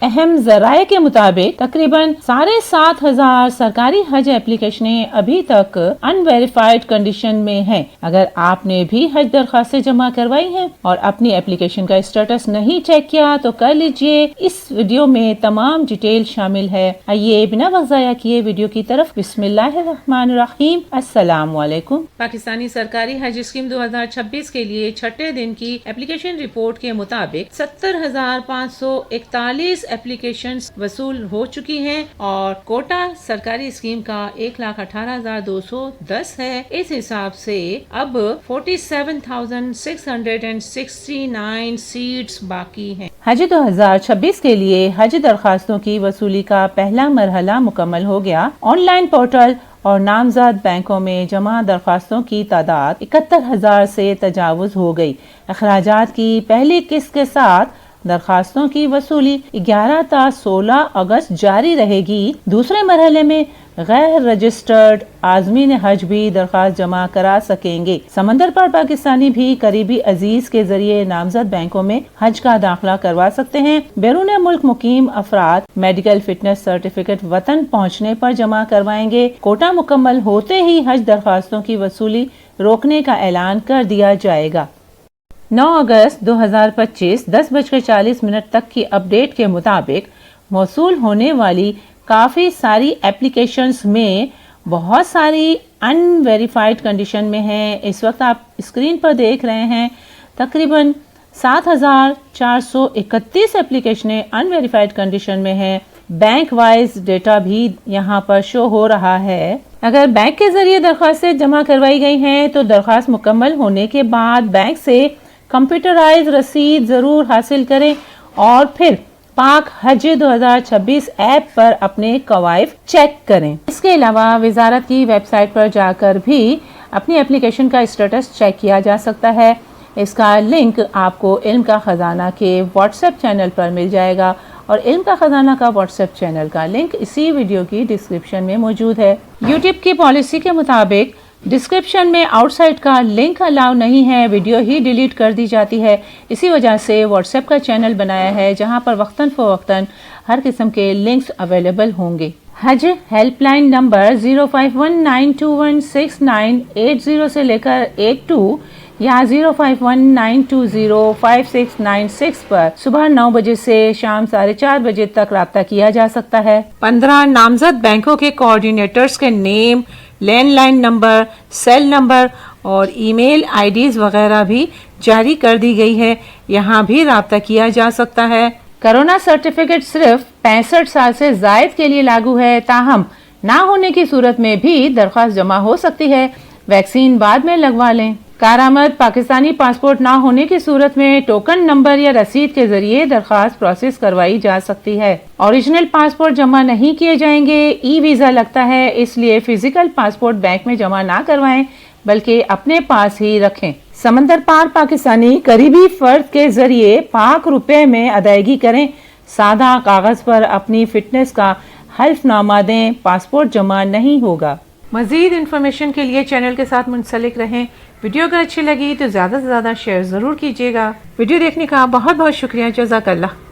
اہم ذرائع کے مطابق تقریباً 7,500 سرکاری حج اپلیکیشنیں ابھی تک ان ویریفائڈ کنڈیشن میں ہیں۔ اگر آپ نے بھی حج درخواستیں جمع کروائی ہیں اور اپنی اپلیکیشن کا اسٹیٹس نہیں چیک کیا تو کر لیجئے، اس ویڈیو میں تمام ڈیٹیل شامل ہے۔ آئیے بنا وقت ضائع کیے ویڈیو کی طرف۔ بسم اللہ الرحمن الرحیم۔ السلام علیکم۔ پاکستانی سرکاری حج اسکیم 2026 کے لیے چھٹے دن کی اپلیکیشن رپورٹ کے مطابق 70,541 اپلیکیشنز وصول ہو چکی ہیں اور کوٹا سرکاری اسکیم کا 1,18,210 ہے۔ اس حساب سے اب 47,669 سیٹس باقی ہیں۔ حج 2026 کے لیے حج درخواستوں کی وصولی کا پہلا مرحلہ مکمل ہو گیا۔ آن لائن پورٹل اور نامزد بینکوں میں جمع درخواستوں کی تعداد 71,000 سے تجاوز ہو گئی۔ اخراجات کی پہلی قسط کے ساتھ درخواستوں کی وصولی 11 تا 16 اگست جاری رہے گی۔ دوسرے مرحلے میں غیر رجسٹرڈ عازمین حج بھی درخواست جمع کرا سکیں گے۔ سمندر پر پاکستانی بھی قریبی عزیز کے ذریعے نامزد بینکوں میں حج کا داخلہ کروا سکتے ہیں۔ بیرون ملک مقیم افراد میڈیکل فٹنس سرٹیفکیٹ وطن پہنچنے پر جمع کروائیں گے۔ کوٹا مکمل ہوتے ہی حج درخواستوں کی وصولی روکنے کا اعلان کر دیا جائے گا۔ 9 اگست 2025 10:40 تک کی اپ ڈیٹ کے مطابق موصول ہونے والی کافی ساری اپلیکیشنز میں بہت ساری ان ویریفائڈ کنڈیشن میں ہیں۔ اس وقت آپ اسکرین پر دیکھ رہے ہیں تقریباً 7,431 اپلیکیشنیں ان ویریفائڈ کنڈیشن میں ہیں۔ بینک وائز ڈیٹا بھی یہاں پر شو ہو رہا ہے۔ اگر بینک کے ذریعے درخواستیں جمع کروائی گئی ہیں تو درخواست مکمل ہونے کے بعد بینک سے کمپیوٹرائز رسید ضرور حاصل کریں اور پھر پاک حج 2026 ایپ پر اپنے کوائف چیک کریں۔ اس کے علاوہ وزارت کی ویب سائٹ پر جا کر بھی اپنی اپلیکیشن کا اسٹیٹس چیک کیا جا سکتا ہے۔ اس کا لنک آپ کو علم کا خزانہ کے واٹس ایپ چینل پر مل جائے گا اور علم کا خزانہ کا واٹس ایپ چینل کا لنک اسی ویڈیو کی ڈسکرپشن میں موجود ہے۔ یوٹیوب کی پالیسی کے مطابق ڈسکرپشن میں آؤٹ سائڈ کا لنک الاؤ نہیں ہے، ویڈیو ہی ڈیلیٹ کر دی جاتی ہے۔ اسی وجہ سے واٹس ایپ کا چینل بنایا ہے جہاں پر وقتاً فوقتاً ہر قسم کے لنکس اویلیبل ہوں گے۔ حج ہیلپ لائن نمبر 0519216980 سے لے کر 82 یا 0519205696 پر صبح 9 بجے سے شام 4:30 بجے تک رابطہ کیا جا سکتا ہے۔ 15 نامزد بینکوں کے کوآرڈینیٹرز کے name, land line number, cell number اور ای میل آئی ڈیز وغیرہ بھی جاری کر دی گئی ہے، یہاں بھی رابطہ کیا جا سکتا ہے۔ کرونا سرٹیفکیٹ صرف 65 سال سے زائد کے لیے لاگو ہے، تاہم نہ ہونے کی صورت میں بھی درخواست جمع ہو سکتی ہے۔ ویکسین بعد میں لگوا لیں۔ کارآمد پاکستانی پاسپورٹ نہ ہونے کی صورت میں ٹوکن نمبر یا رسید کے ذریعے درخواست پروسیس کروائی جا سکتی ہے۔ اوریجنل پاسپورٹ جمع نہیں کیے جائیں گے، ای ویزا لگتا ہے، اس لیے فزیکل پاسپورٹ بینک میں جمع نہ کروائیں بلکہ اپنے پاس ہی رکھیں۔ سمندر پار پاکستانی قریبی فرد کے ذریعے پاک روپے میں ادائیگی کریں۔ سادہ کاغذ پر اپنی فٹنس کا حلف نامہ دیں، پاسپورٹ جمع نہیں ہوگا۔ مزید انفارمیشن کے لیے چینل کے ساتھ منسلک رہیں۔ ویڈیو اگر اچھی لگی تو زیادہ سے زیادہ شیئر ضرور کیجیے گا۔ ویڈیو دیکھنے کا بہت بہت شکریہ۔ جزاک اللہ۔